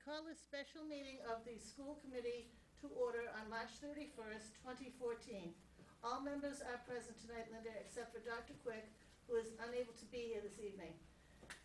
call this special meeting of the school committee to order on March 31st, 2014. All members are present tonight, Linda, except for Dr. Quick, who is unable to be here this evening.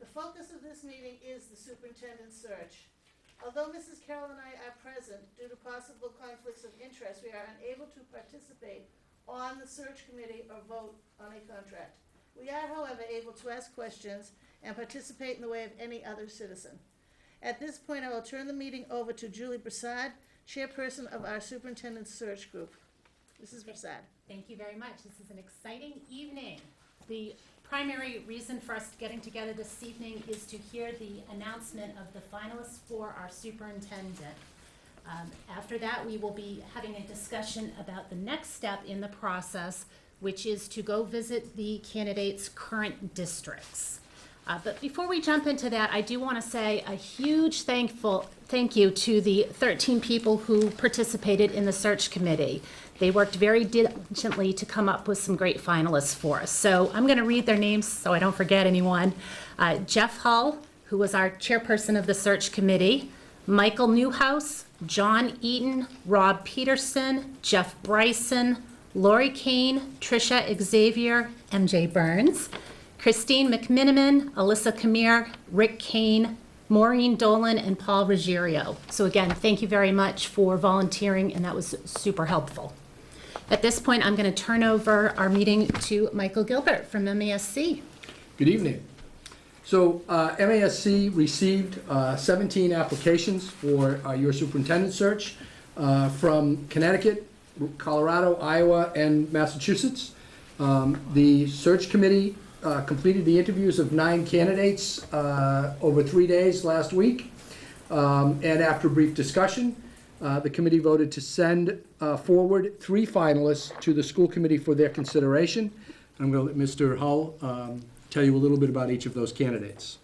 The focus of this meeting is the superintendent's search. Although Mrs. Carroll and I are present, due to possible conflicts of interest, we are unable to participate on the search committee or vote on a contract. We are, however, able to ask questions and participate in the way of any other citizen. At this point, I will turn the meeting over to Julie Broussard, chairperson of our superintendent's search group. Mrs. Broussard. Thank you very much. This is an exciting evening. The primary reason for us getting together this evening is to hear the announcement of the finalists for our superintendent. After that, we will be having a discussion about the next step in the process, which is to go visit the candidates' current districts. But before we jump into that, I do want to say a huge thank you to the 13 people who participated in the search committee. They worked very diligently to come up with some great finalists for us. So I'm going to read their names so I don't forget anyone. Jeff Hull, who was our chairperson of the search committee, Michael Newhouse, John Eaton, Rob Peterson, Jeff Bryson, Lori Kane, Tricia Xavier, MJ Burns, Christine McMiniman, Alyssa Kamir, Rick Kane, Maureen Dolan, and Paul Ruggiero. So again, thank you very much for volunteering, and that was super helpful. At this point, I'm going to turn over our meeting to Michael Gilbert from MASC. Good evening. So MASC received 17 applications for your superintendent search from Connecticut, Colorado, Iowa, and Massachusetts. The search committee completed the interviews of 9 candidates over 3 days last week. And after a brief discussion, the committee voted to send forward 3 finalists to the school committee for their consideration. I'm going to let Mr. Hull tell you a little bit about each of those candidates.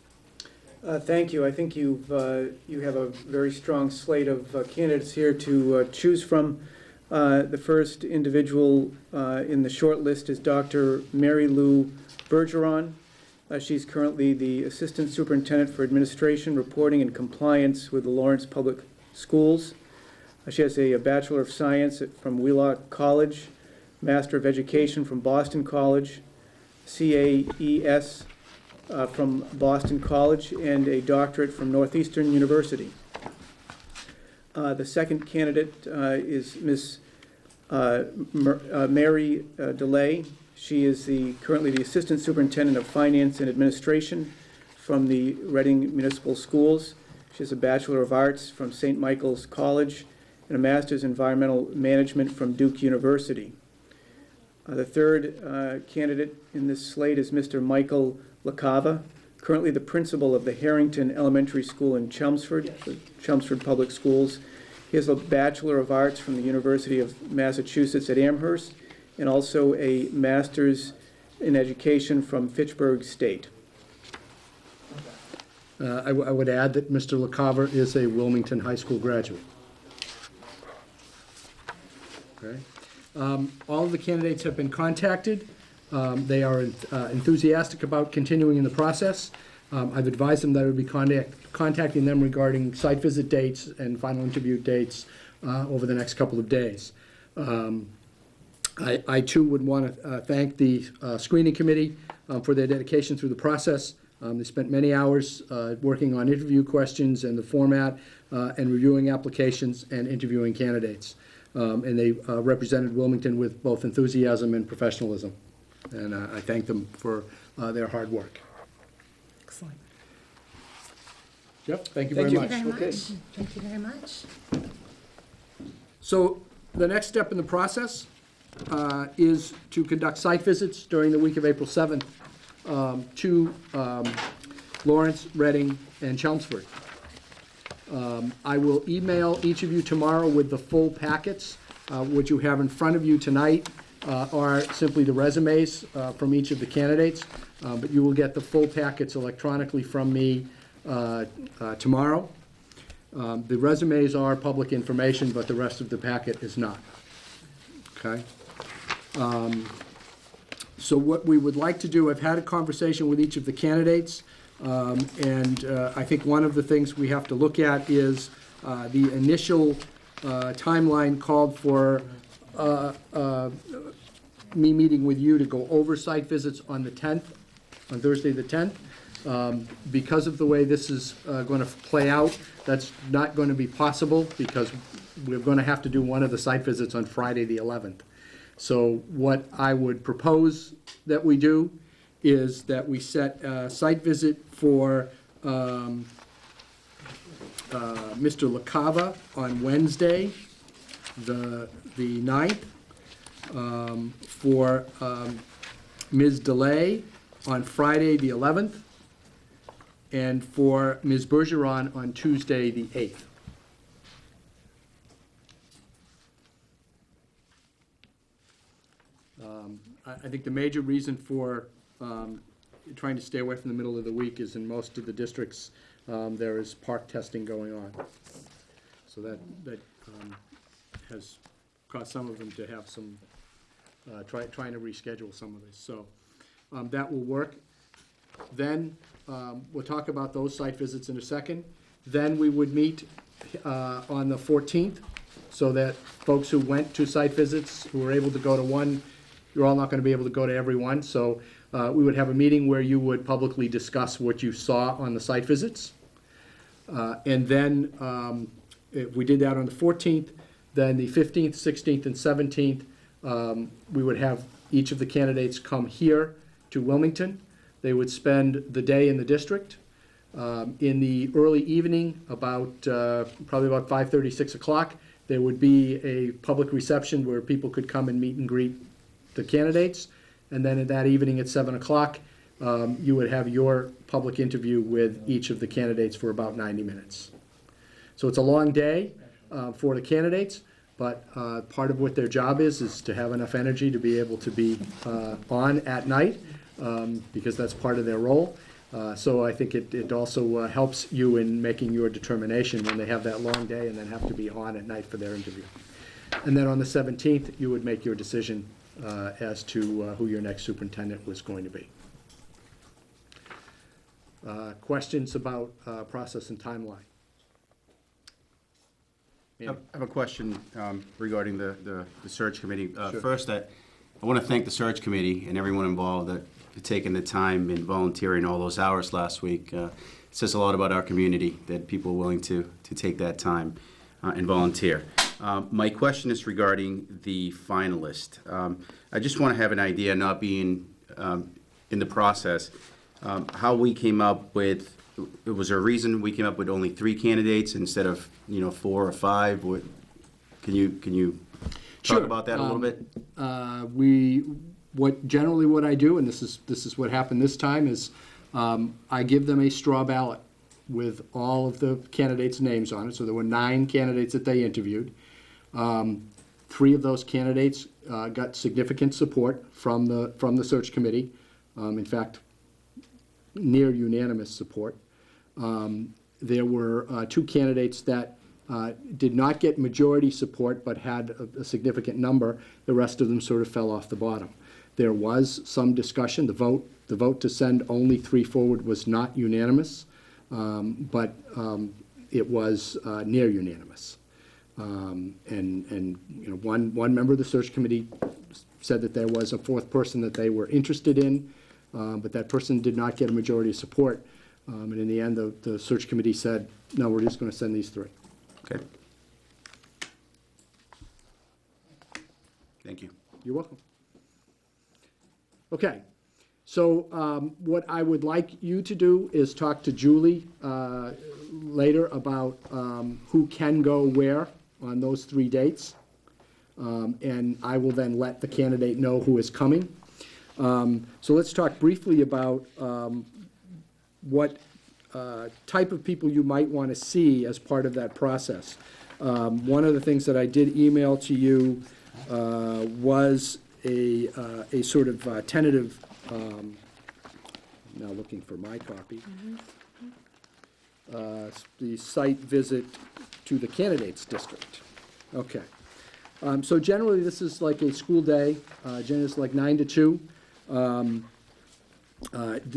Thank you. I think you have a very strong slate of candidates here to choose from. The first individual in the short list is Dr. Mary Lou Bergeron. She's currently the Assistant Superintendent for Administration, Reporting, and Compliance with the Lawrence Public Schools. She has a Bachelor of Science from Wheelock College, Master of Education from Boston College, CAES from Boston College, and a doctorate from Northeastern University. The second candidate is Ms. Mary DeLay. She is currently the Assistant Superintendent of Finance and Administration from the Reading Municipal Schools. She has a Bachelor of Arts from St. Michael's College and a Master's in Environmental Management from Duke University. The third candidate in this slate is Mr. Michael LaCava, currently the principal of the Harrington Elementary School in Chelmsford, Chelmsford Public Schools. He has a Bachelor of Arts from the University of Massachusetts at Amherst, and also a Master's in Education from Fitchburg State. I would add that Mr. LaCava is a Wilmington High School graduate. Okay. All of the candidates have been contacted. They are enthusiastic about continuing in the process. I've advised them that I would be contacting them regarding site visit dates and final interview dates over the next couple of days. I too would want to thank the screening committee for their dedication through the process. They spent many hours working on interview questions and the format and reviewing applications and interviewing candidates. And they represented Wilmington with both enthusiasm and professionalism. And I thank them for their hard work. Excellent. Yep, thank you very much. Thank you very much. So the next step in the process is to conduct site visits during the week of April 7th to Lawrence, Reading, and Chelmsford. I will email each of you tomorrow with the full packets. What you have in front of you tonight are simply the resumes from each of the candidates, but you will get the full packets electronically from me tomorrow. The resumes are public information, but the rest of the packet is not. Okay? So what we would like to do, I've had a conversation with each of the candidates. And I think one of the things we have to look at is the initial timeline called for me meeting with you to go over site visits on the 10th, on Thursday the 10th. Because of the way this is going to play out, that's not going to be possible because we're going to have to do one of the site visits on Friday the 11th. So what I would propose that we do is that we set a site visit for Mr. LaCava on Wednesday, the 9th, for Ms. DeLay on Friday, the 11th, and for Ms. Bergeron on Tuesday, the 8th. I think the major reason for trying to stay away from the middle of the week is in most of the districts, there is park testing going on. So that has caused some of them to have some, trying to reschedule some of this. So that will work. Then we'll talk about those site visits in a second. Then we would meet on the 14th so that folks who went to site visits, who were able to go to one, you're all not going to be able to go to every one. So we would have a meeting where you would publicly discuss what you saw on the site visits. And then if we did that on the 14th, then the 15th, 16th, and 17th, we would have each of the candidates come here to Wilmington. They would spend the day in the district. In the early evening, about probably about 5:30, 6 o'clock, there would be a public reception where people could come and meet and greet the candidates. And then at that evening at 7 o'clock, you would have your public interview with each of the candidates for about 90 minutes. So it's a long day for the candidates, but part of what their job is to have enough energy to be able to be on at night, because that's part of their role. So I think it also helps you in making your determination when they have that long day and then have to be on at night for their interview. And then on the 17th, you would make your decision as to who your next superintendent was going to be. Questions about process and timeline? I have a question regarding the search committee. Sure. First, I want to thank the search committee and everyone involved that for taking the time and volunteering all those hours last week. It says a lot about our community that people are willing to take that time and volunteer. My question is regarding the finalist. I just want to have an idea, not being in the process, how we came up with. Was there a reason we came up with only 3 candidates instead of 4 or 5? Can you talk Sure. about that a little bit? What I do, and this is what happened this time, is I give them a straw ballot with all of the candidates' names on it. So there were 9 candidates that they interviewed. 3 of those candidates got significant support from the search committee. In fact, near unanimous support. There were 2 candidates that did not get majority support but had a significant number. The rest of them sort of fell off the bottom. There was some discussion. The vote to send only 3 forward was not unanimous, but it was near unanimous. And one member of the search committee said that there was a 4th person that they were interested in, but that person did not get a majority of support. And in the end, the search committee said, no, we're just going to send these 3. Okay. Thank you. You're welcome. Okay, so what I would like you to do is talk to Julie later about who can go where on those 3 dates. And I will then let the candidate know who is coming. So let's talk briefly about what type of people you might want to see as part of that process. One of the things that I did email to you was a sort of tentative, now looking for my copy, the site visit to the candidates district. Okay. So generally, this is like a school day. Generally, it's like 9 to 2.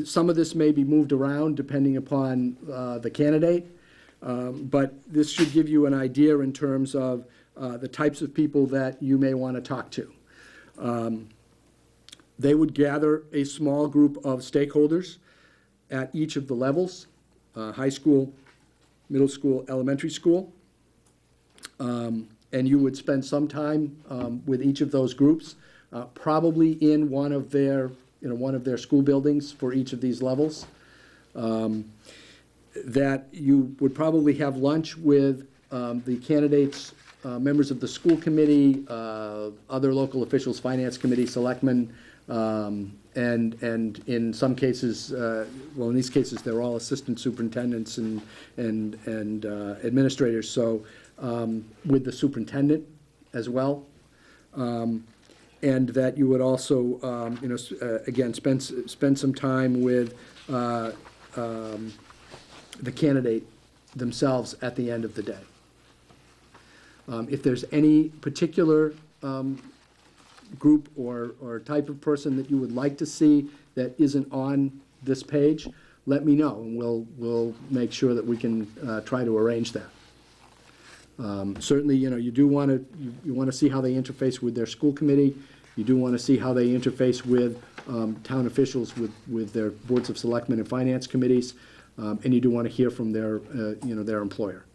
Some of this may be moved around depending upon the candidate, but this should give you an idea in terms of the types of people that you may want to talk to. They would gather a small group of stakeholders at each of the levels, high school, middle school, elementary school. And you would spend some time with each of those groups, probably in one of their school buildings for each of these levels. That you would probably have lunch with the candidates, members of the school committee, other local officials, finance committee, selectmen, and in some cases, well, in these cases, they're all assistant superintendents and administrators, so with the superintendent as well. And that you would also, again, spend some time with the candidate themselves at the end of the day. If there's any particular group or type of person that you would like to see that isn't on this page, let me know, and we'll make sure that we can try to arrange that. Certainly, you do want to see how they interface with their school committee. You do want to see how they interface with town officials, with their boards of selectmen and finance committees, and you do want to hear from their employer.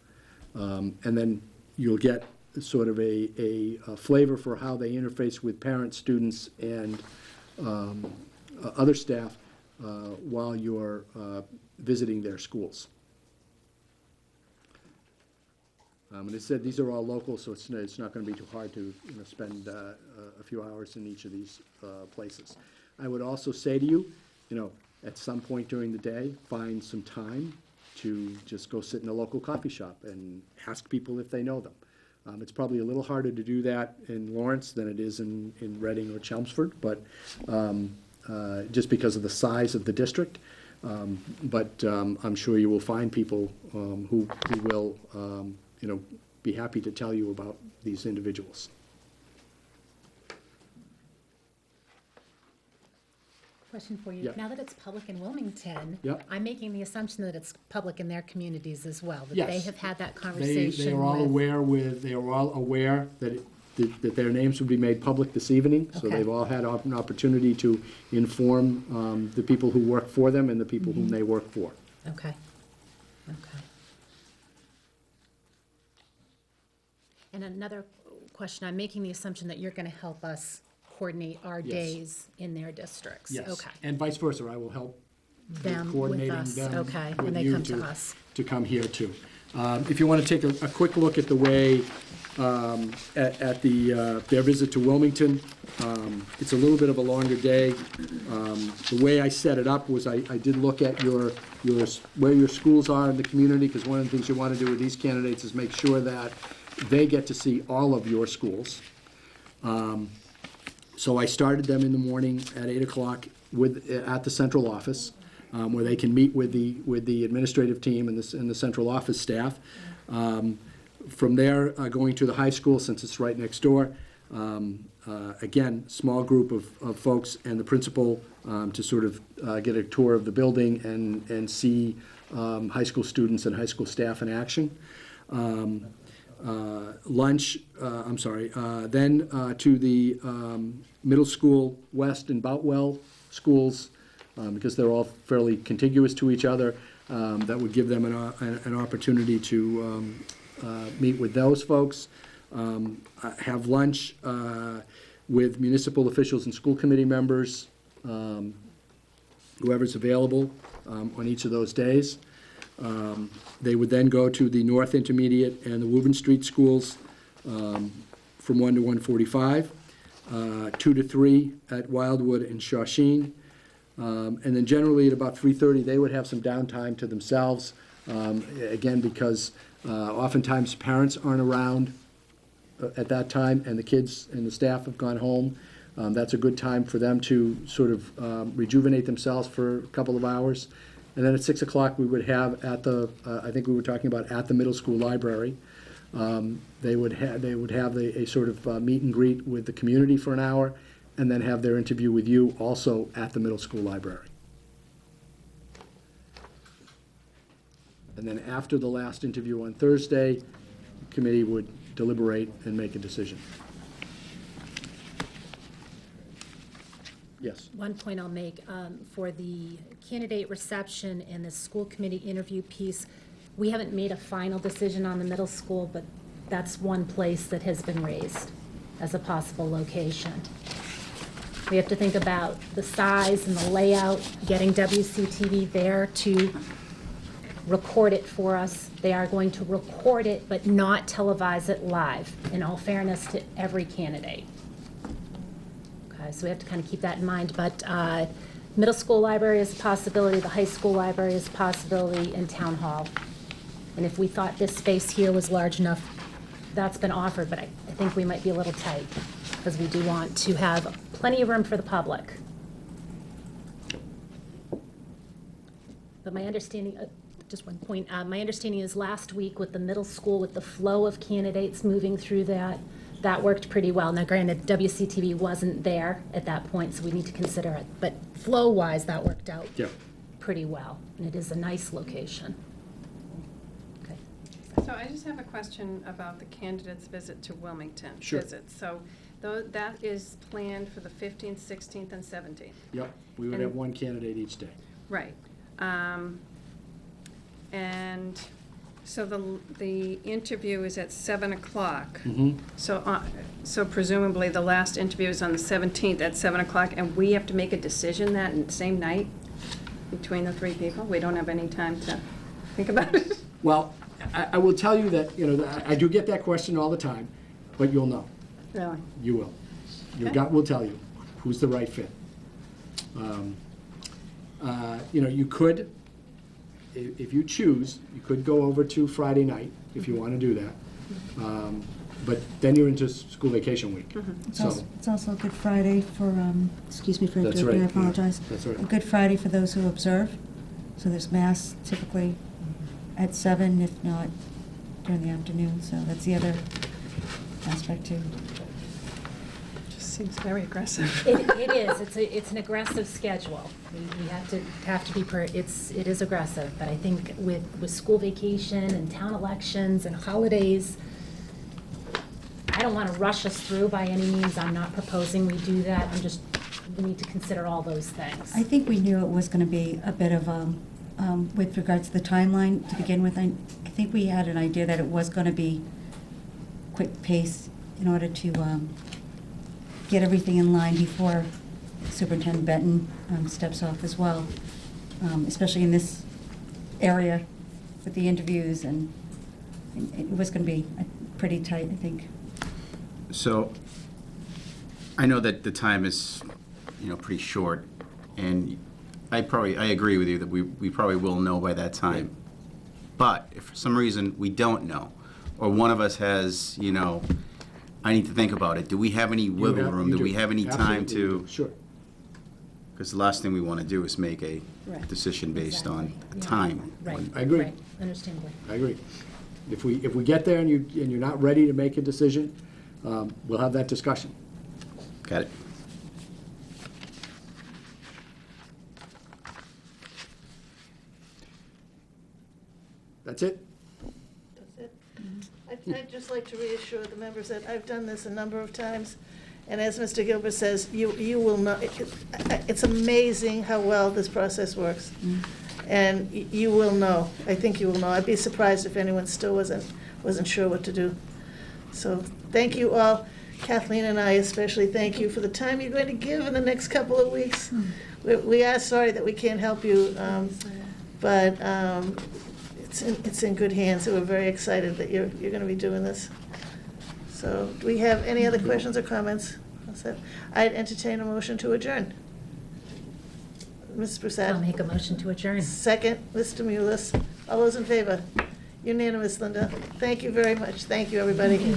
And then you'll get sort of a flavor for how they interface with parents, students, and other staff while you're visiting their schools. And I said these are all local, so it's not going to be too hard to spend a few hours in each of these places. I would also say to you, at some point during the day, find some time to just go sit in a local coffee shop and ask people if they know them. It's probably a little harder to do that in Lawrence than it is in Reading or Chelmsford, but just because of the size of the district. But I'm sure you will find people who will be happy to tell you about these individuals. Question for you. Yep. Now that it's public in Wilmington, Yep. I'm making the assumption that it's public in their communities as well, that Yes. they have had that conversation They are all aware that that their names would be made public this evening. So Okay. they've all had an opportunity to inform the people who work for them and the people whom they work for. Okay. And another question, I'm making the assumption that you're going to help us coordinate our Yes. days in their districts. Yes. Okay. And vice versa, I will help Them with coordinating us, them okay, with when they you come to us. to come here too. If you want to take a quick look at the way, at their visit to Wilmington, it's a little bit of a longer day. The way I set it up was I did look at where your schools are in the community, because one of the things you want to do with these candidates is make sure that they get to see all of your schools. So I started them in the morning at 8 o'clock at the central office, where they can meet with the administrative team and the central office staff. From there, going to the high school, since it's right next door. Again, small group of folks and the principal to sort of get a tour of the building and see high school students and high school staff in action. Lunch, then to the middle school west and Boutwell schools, because they're all fairly contiguous to each other. That would give them an opportunity to meet with those folks. Have lunch with municipal officials and school committee members, whoever's available on each of those days. They would then go to the North Intermediate and the Woburn Street schools from 1 to 1:45, 2 to 3 at Wildwood and Shawshene. And then generally at about 3:30, they would have some downtime to themselves, again, because oftentimes parents aren't around at that time, and the kids and the staff have gone home. That's a good time for them to sort of rejuvenate themselves for a couple of hours. And then at 6 o'clock, we would have at I think we were talking about at the middle school library. They would have a sort of meet and greet with the community for an hour, and then have their interview with you also at the middle school library. And then after the last interview on Thursday, the committee would deliberate and make a decision. Yes. One point I'll make, for the candidate reception and the school committee interview piece, we haven't made a final decision on the middle school, but that's one place that has been raised as a possible location. We have to think about the size and the layout, getting WCTV there to record it for us. They are going to record it, but not televise it live, in all fairness to every candidate. Okay, so we have to kind of keep that in mind, but middle school library is a possibility, the high school library is a possibility, and town hall. And if we thought this space here was large enough, that's been offered, but I think we might be a little tight, because we do want to have plenty of room for the public. But my understanding, just one point, my understanding is last week with the middle school, with the flow of candidates moving through that worked pretty well. Now granted, WCTV wasn't there at that point, so we need to consider it, but flow-wise, that worked out Yeah. pretty well, and it is a nice location. Okay. So I just have a question about the candidates' visit to Wilmington. Sure. So that is planned for the 15th, 16th, and 17th. Yep, we would And- have one candidate each day. Right. And so the interview is at 7 o'clock. Mm-hmm. So presumably the last interview is on the 17th at 7 o'clock, and we have to make a decision that same night between the three people? We don't have any time to think about it? Well, I will tell you that, I do get that question all the time, but you'll know. Really? You will. Your Okay. gut will tell you who's the right fit. You could, if you choose, you could go over to Friday night, if you want to do that. But then you're into school vacation week. So, It's also Good Friday for, excuse me for That's interrupting, I right, yeah. apologize. That's right. A Good Friday for those who observe. So there's mass typically at 7, if not during the afternoon, so that's the other aspect too. Just seems very aggressive. It is, it's an aggressive schedule. We have to be, it is aggressive, but I think with school vacation and town elections and holidays, I don't want to rush us through by any means. I'm not proposing we do that. We need to consider all those things. I think we knew it was gonna be a bit of, with regards to the timeline to begin with, I think we had an idea that it was gonna be quick pace in order to, get everything in line before Superintendent Benton, steps off as well, especially in this area with the interviews, and it was gonna be pretty tight, I think. So, I know that the time is, pretty short, and I agree with you that we probably will know by that time. But if for some reason we don't know, or one of us has, I need to think about it, do we have any wiggle room? Do we have any time Absolutely you to? do. Sure. Because the last thing we want to do is make a Right. decision based on Exactly. Yeah. time. Right. I agree. Right, understandably. I agree. If we get there and you're not ready to make a decision, we'll have that discussion. Got it? That's it? That's it. I'd just like to reassure the members that I've done this a number of times, and as Mr. Gilbert says, you will know, it's amazing how well this process works. And you will know, I think you will know. I'd be surprised if anyone still wasn't sure what to do. So, thank you all. Kathleen and I especially thank you for the time you're going to give in the next couple of weeks. We are sorry that we can't help you, but it's in good hands, and we're very excited that you're going to be doing this. So, do we have any other questions or comments? I'd entertain a motion to adjourn. Mrs. Prasad? I'll make a motion to adjourn. Second, Mr. Mullis. All those in favor? Unanimous, Linda. Thank you very much. Thank you, everybody.